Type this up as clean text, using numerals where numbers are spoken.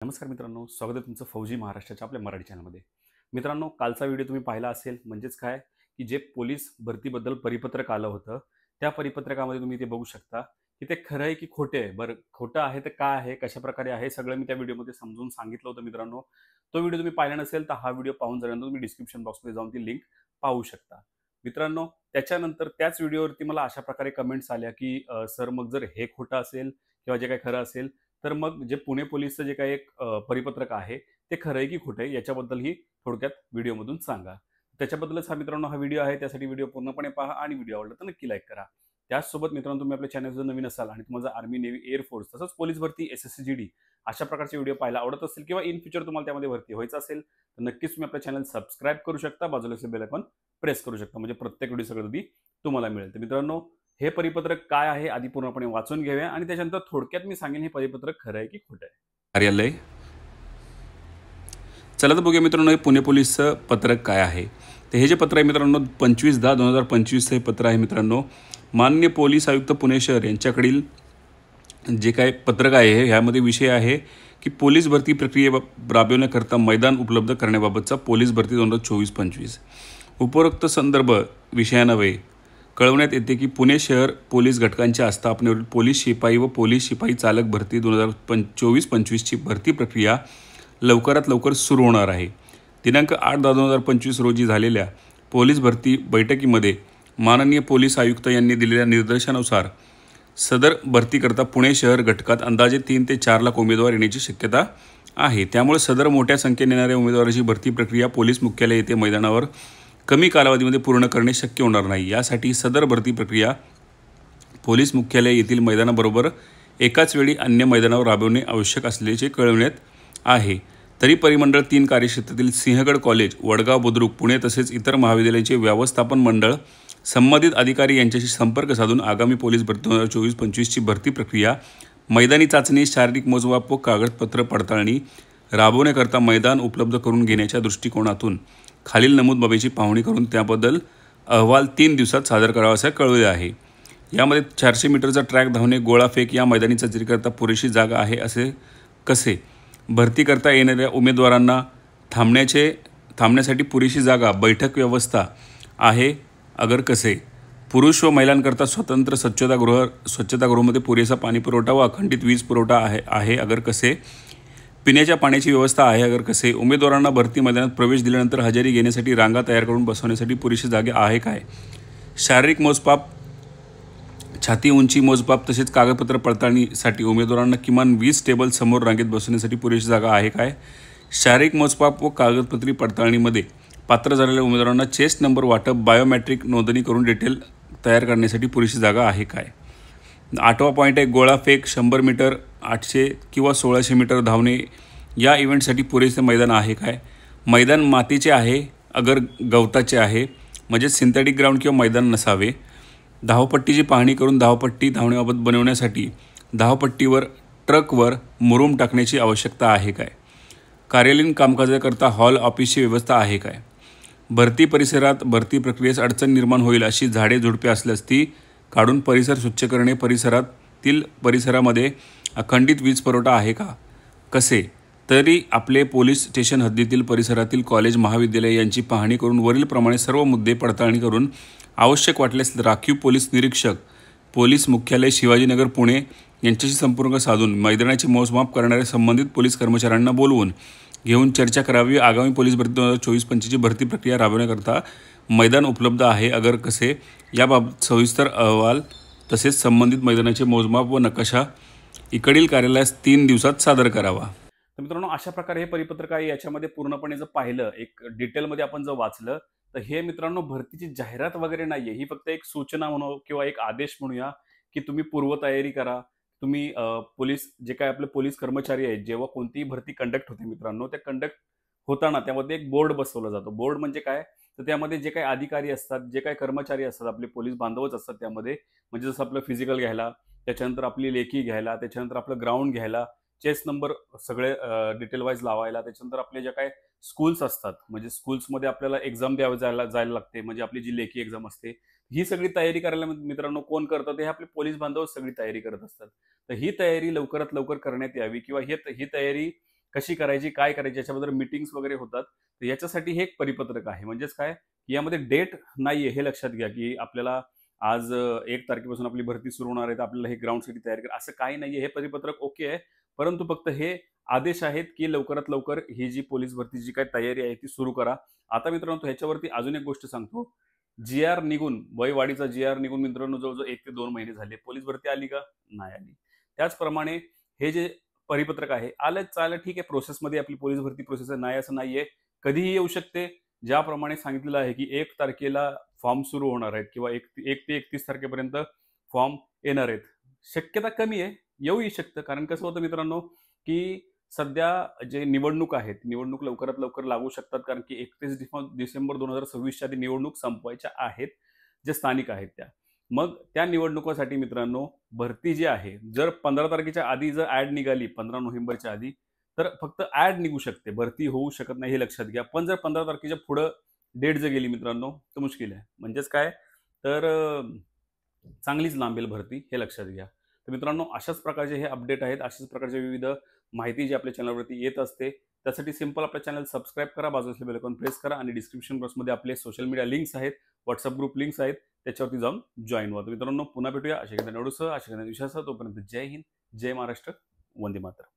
नमस्कार मित्रांनो, स्वागत आहे तुमचं फौजी महाराष्ट्राच्या आपल्या मराठी चॅनलमध्ये. मित्रांनो, कालचा व्हिडिओ तुम्ही पाहिला असेल. म्हणजेच काय की जे पोलीस भरतीबद्दल परिपत्रक आलं होतं, त्या परिपत्रकामध्ये तुम्ही ते बघू शकता की ते खरं आहे की खोटे आहे. बरं, खोटं आहे तर काय आहे, कशाप्रकारे आहे, सगळं मी त्या व्हिडिओमध्ये समजून सांगितलं होतं मित्रांनो. तो व्हिडिओ तुम्ही पाहिला नसेल तर हा व्हिडिओ पाहून झाल्यानंतर तुम्ही डिस्क्रिप्शन बॉक्समध्ये जाऊन ती लिंक पाहू शकता. मित्रांनो, त्याच्यानंतर त्याच व्हिडिओवरती मला अशा प्रकारे कमेंट्स आल्या की सर मग जर हे खोटं असेल किंवा जे काही खरं असेल तर मग जे पुणे पोलीसचं जे काही एक परिपत्रक आहे, ते खरं आहे की खोटं आहे याच्याबद्दलही थोडक्यात व्हिडिओमधून सांगा. त्याच्याबद्दलच हा मित्रांनो हा व्हिडिओ आहे. त्यासाठी व्हिडिओ पूर्णपणे पहा आणि व्हिडिओ आवडला तर नक्की लाईक करा. त्याचसोबत मित्रांनो, तुम्ही आपल्या चॅनल जर नवीन असाल आणि तुम्हाला आर्मी, नेव्ही, एअर फोर्स तसंच पोलीस भरती, एस-एस-सी, जी-डी अशा प्रकारचे व्हिडिओ पाहायला आवडत असतील किंवा इन फ्युचर तुम्हाला त्यामध्ये भरती व्हायचं असेल, तर नक्कीच तुम्ही आपलं चॅनल सबस्क्राईब करू शकता. बाजूला असलेलं बेल आयकॉन प्रेस करू शकता. म्हणजे प्रत्येक व्हिडिओ सगळं अगदी तुम्हाला मिळेल. तर मित्रांनो, हे परिपत्रक काय आहे आधी पूर्णपणे वाचून घेऊया आणि त्याच्यानंतर थोडक्यात मी सांगेन हे परिपत्रक खरं आहे की खोटं आहे. कार्यालय. चला तर बघूया मित्रांनो, हे पुणे पोलीसचं पत्रक काय आहे. तर हे जे पत्र आहे मित्रांनो, 25/10/2025 हे पत्र आहे मित्रांनो. माननीय पोलीस आयुक्त पुणे शहर यांच्याकडील जे काय पत्रक आहे ह्यामध्ये विषय आहे की पोलीस भरती प्रक्रिये राबविण्याकरता मैदान उपलब्ध करण्याबाबतचा पोलीस भरती 2024-25 उपरोक्त संदर्भ विषयान्वये कळवण्यात येते की पुणे शहर पोलीस घटकांच्या आस्थापनेवरील पोलीस शिपाई व पोलीस शिपाई चालक भरती 2024-25ची भरती प्रक्रिया लवकरात लवकर सुरू होणार आहे. दिनांक 8/10/2025 रोजी झालेल्या पोलीस भरती बैठकीमध्ये माननीय पोलीस आयुक्त यांनी दिलेल्या निर्देशानुसार सदर भरतीकरता पुणे शहर घटकात अंदाजे 3 ते 4 लाख उमेदवार येण्याची शक्यता आहे. त्यामुळे सदर मोठ्या संख्येने येणाऱ्या उमेदवाराची भरती प्रक्रिया पोलीस मुख्यालय येथे मैदानावर कमी कालावधीमध्ये पूर्ण करणे शक्य होणार नाही. यासाठी सदर भरती प्रक्रिया पोलीस मुख्यालय येथील मैदानाबरोबर एकाच वेळी अन्य मैदानावर राबवणे आवश्यक असल्याचे कळवण्यात आहे. तरी परिमंडळ 3 कार्यक्षेत्रातील सिंहगड कॉलेज, वडगाव बुद्रुक, पुणे तसेच इतर महाविद्यालयांचे व्यवस्थापन मंडळ संबंधित अधिकारी यांच्याशी संपर्क साधून आगामी पोलीस भरती 2024-25ची भरती प्रक्रिया, मैदानी चाचणी, शारीरिक मोजमाप व कागदपत्र पडताळणी राबवण्याकरता मैदान उपलब्ध करून घेण्याच्या दृष्टिकोनातून खालील नमूद बाबीची पाहणी करून त्याबद्दल अहवाल 3 दिवसात सादर करावा असे कळवले आहे. यामध्ये 400 मीटरचा ट्रॅक धावणे, गोळाफेक या मैदानी चाचणीकरता पुरेशी जागा आहे असे कसे, भरती करता येणाऱ्या उमेदवारांना थांबण्यासाठी पुरेशी जागा, बैठक व्यवस्था आहे अगर कसे, पुरुष व महिलांकरता स्वतंत्र स्वच्छतागृहामध्ये पुरेसा पाणी पुरवठा व अखंडित वीज पुरवठा आहे अगर कसे, पिण्याच्या पाण्याची व्यवस्था आहे अगर कसे, उमेदवारांना भरती मैदानात प्रवेश दिल्यानंतर हजेरी घेण्यासाठी रांगा तयार करून बसवण्यासाठी पुरेशी जागा आहे काय, शारीरिक मोजमाप, छाती उंची मोजमाप तसेच कागदपत्र पडताळणीसाठी उमेदवारांना किमान 20 टेबल समोर रांगेत बसवण्यासाठी पुरेशी जागा आहे काय, शारीरिक मोजमाप व कागदपत्री पडताळणीमध्ये पात्र झालेल्या उमेदवारांना चेस्ट नंबर वाटप, बायोमेट्रिक नोंदणी करून डिटेल तयार करण्यासाठी पुरेशी जागा आहे काय. 8वा पॉईंट आहे गोळाफेक. 100 मीटर, 800 किंवा 1600 मीटर धावणे या इव्हेंटसाठी पुरेसे मैदान आहे काय, मैदान मातीचे आहे अगर गवताचे आहे म्हणजे सिंथेटिक ग्राउंड किंवा मैदान नसावे. धावपट्टीची पाहणी करून धावपट्टी धावण्याबाबत बनवण्यासाठी धावपट्टीवर ट्रकवर मुरूम टाकण्याची आवश्यकता आहे काय, कार्यालयीन कामकाजाकरता हॉल ऑफिसची व्यवस्था आहे काय, भरती परिसरात भरती प्रक्रियेस अडचण निर्माण होईल अशी झाडे झुडपे असल्यास ती काढून परिसर स्वच्छ करणे, परिसरामध्ये अखंडित वीज पुरवठा आहे का, कसे, तरी आपले पोलीस स्टेशन हद्दीतील परिसरातील कॉलेज, महाविद्यालय यांची पाहणी करून वरीलप्रमाणे सर्व मुद्दे पडताळणी करून आवश्यक वाटल्यास राखीव पोलीस निरीक्षक, पोलीस मुख्यालय, शिवाजीनगर, पुणे यांच्याशी संपर्क साधून मैदानाचे मोजमाप करणाऱ्या संबंधित पोलीस कर्मचाऱ्यांना बोलवून घेऊन चर्चा करावी. आगामी पोलीस भरती 2024-25ची भरती प्रक्रिया राबवण्याकरता मैदान उपलब्ध आहे अगर कसे याबाबत सविस्तर अहवाल तसेच संबंधित मैदानाचे मोजमाप व नकाशा इकडील कार्यालयास 3 दिवसात सादर करावा. तर मित्रांनो, अशा प्रकारे हे परिपत्रक आहे. याच्यामध्ये पूर्णपणे जर पाहिलं, एक डिटेलमध्ये आपण जर वाचलं, तर हे मित्रांनो भरतीची जाहिरात वगैरे नाहीये. ही फक्त एक सूचना म्हणू किंवा एक आदेश म्हणूया की तुम्ही पूर्वतयारी करा. तुम्ही पोलीस जे काही आपले पोलीस कर्मचारी आहेत, जेव्हा कोणतीही भरती कंडक्ट होते मित्रांनो, त्या कंडक्ट होताना त्यामध्ये एक बोर्ड बसवला जातो. बोर्ड म्हणजे काय, तर त्यामध्ये जे काही अधिकारी असतात, जे काही कर्मचारी असतात, आपले पोलीस बांधवच असतात त्यामध्ये. म्हणजे जसं आपलं फिजिकल घ्यायला, त्याच्यानंतर आपली लेखी घ्यायला, त्याच्यानंतर आपलं ग्राउंड घ्यायला, चेस नंबर सगळे डिटेल वाईज लावायला, त्याच्यानंतर आपले जे काही स्कूल्स असतात, म्हणजे स्कूल्समध्ये आपल्याला एक्झाम जायला लागते, म्हणजे आपली जी लेखी एक्झाम असते, ही सगळी तयारी करायला मित्रांनो कोण करतं, ते आपले पोलीस बांधव सगळी तयारी करत असतात. तर ही तयारी लवकरात लवकर करण्यात यावी किंवा ही तयारी कशी करायची, काय करायची, याच्याबद्दल मीटिंग्स वगैरे होतात. तर याच्यासाठी हे एक परिपत्रक आहे. म्हणजेच काय, की यामध्ये डेट नाहीये हे लक्षात घ्या, की आपल्याला आज 1 तारखेपासून आपली भरती सुरू होणार आहे, तर आपल्याला हे ग्राउंडसाठी तयारी करा, असं काही नाहीये. हे परिपत्रक ओके आहे. परंतु फक्त हे आदेश आहेत, की लवकरात लवकर ही जी पोलीस भरतीची जी काही तयारी आहे ती सुरू करा. आता मित्रांनो ह्याच्यावरती अजून एक गोष्ट सांगतो. जी-आर निघून, वयवाढीचा जी-आर निघून मित्रांनो जवळ-जवळ 1 ते 2 महिने झाले. पोलीस भरती आली का? नाही आली. त्याचप्रमाणे हे जे परिपत्रक आहे, आलं चालेल ठीक आहे, प्रोसेसमध्ये आपली पोलीस भरती प्रोसेस आहे, नाही असं नाहीये. कधीही येऊ शकते. ज्याप्रमाणे सांगितलेलं आहे, की 1 तारखेला फॉर्म सुरू होणार आहेत किंवा 1 ते 31 तारखेपर्यंत फॉर्म येणार आहेत. शक्यता कमी आहे, येऊही शकतं. कारण कसं होतं मित्रांनो, की सध्या जे निवडणूक आहेत, निवडणूक लवकरात लवकर लागू शकतात. कारण की 31 डिसेंबर 2026च्या आधी निवडणूक संपवायच्या आहेत, ज्या स्थानिक आहेत त्या. मग त्या निवडणुकीसाठी मित्रांनो, भरती जी आहे, जर 15 तारखेच्या आधी जर ॲड निघाली, 15 नोव्हेंबरच्या आधी, तर फक्त ॲड निघू शकते. भरती होऊ शकत नाही हे लक्षात घ्या. पण जर 15 तारखेच्या पुढं डेट जर गेली मित्रांनो, तर मुश्किल आहे. म्हणजेच काय, तर चांगलीच लांबेल भरती हे लक्षात घ्या. तर मित्रांनो, अशाच प्रकारचे हे अपडेट आहेत. अशाच प्रकारचे विविध माहिती जी आपल्या चॅनलवरती येत असते. त्यासाठी सिंपल आपल्या चॅनल सबस्क्राईब करा, बाजूला असलेलं बेल आयकॉन प्रेस करा आणि डिस्क्रिप्शन बॉक्समध्ये आपले सोशल मीडिया लिंक्स आहेत, WhatsApp ग्रुप लिंक्स आहेत, त्याच्यावरती जाऊन जॉइन व्हा. तर मित्रांनो, पुन्हा भेटूया अशा एखाद्या निवडूसह, अशा एखाद्या विषयासह. तोपर्यंत जय हिंद, जय महाराष्ट्र, वंदे मातरम.